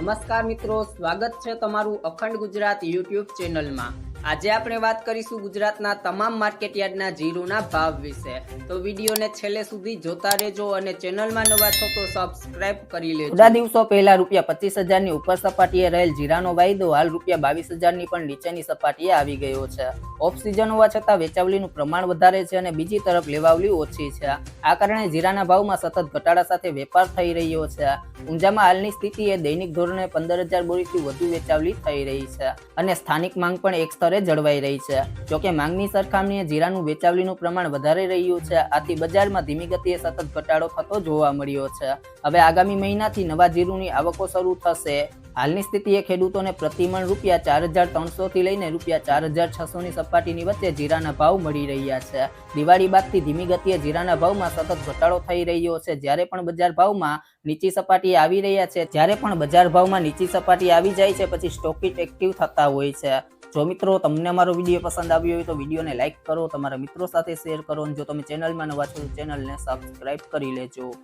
નમસ્કાર મિત્રો, સ્વાગત છે તમારું અખંડ ગુજરાત યુટ્યુબ ચેનલમાં। આજે આપણે વાત કરીશું ગુજરાતના તમામ માર્કેટયાર્ડના જીરુના ભાવ વિશે। તો વિડીયોને છેલ્લે સુધી જોતા રહેજો અને ચેનલમાં નવા છો તો સબસ્ક્રાઇબ કરી લેજો। થોડા દિવસો પહેલા ₹25,000 ની ઉપર સપાટીએ રહેલ જીરાનો વાયદો હાલ ₹22,000 ની પણ નીચેની સપાટીએ આવી ગયો છે। ઓફ સિઝન હોવા છતાં વેચાવલીનું પ્રમાણ વધારે છે અને બીજી તરફ લેવાવલી ઓછી છે। આ કારણે જીરાના ભાવમાં સતત ઘટાડા સાથે વેપાર થઈ રહ્યો છે। ઊંઝામાં હાલની સ્થિતિએ દૈનિક ધોરણે 15,000 બોરીથી વધુ વેચાવલી થઈ રહી છે અને સ્થાનિક માંગ પણ એક સ્તરે જળવાઈ રહી છે। જોકે માંગની સરખામણીએ જીરાનું વેચાવલીનું પ્રમાણ વધારે રહ્યું છે, આથી બજારમાં ધીમી ગતિએ સતત ઘટાડો થતો જોવા મળ્યો છે। હવે આગામી મહિનાથી નવા જીરુની આવકો શરૂ થશે। હાલની સ્થિતિએ ખેડૂતોને પ્રતિમણ ₹4,300 થી લઈને ₹4,600 ની સપાટીની વચ્ચે જીરાના ભાવ મળી રહ્યા છે। દિવાળી બાદથી ધીમી ગતિએ જીરાના ભાવમાં સતત ઘટાડો થઈ રહ્યો છે। જ્યારે પણ બજાર ભાવમાં નીચી સપાટી આવી જાય છે પછી સ્ટોકિસ્ટ એક્ટિવ થતા હોય છે। જો મિત્રો તમને અમારો વિડીયો પસંદ આવ્યો હોય તો વિડીયોને લાઇક કરો, તમારા મિત્રો સાથે શેર કરો અને જો તમે ચેનલમાં નવા છો તો ચેનલને સબસ્ક્રાઇબ કરી લેજો।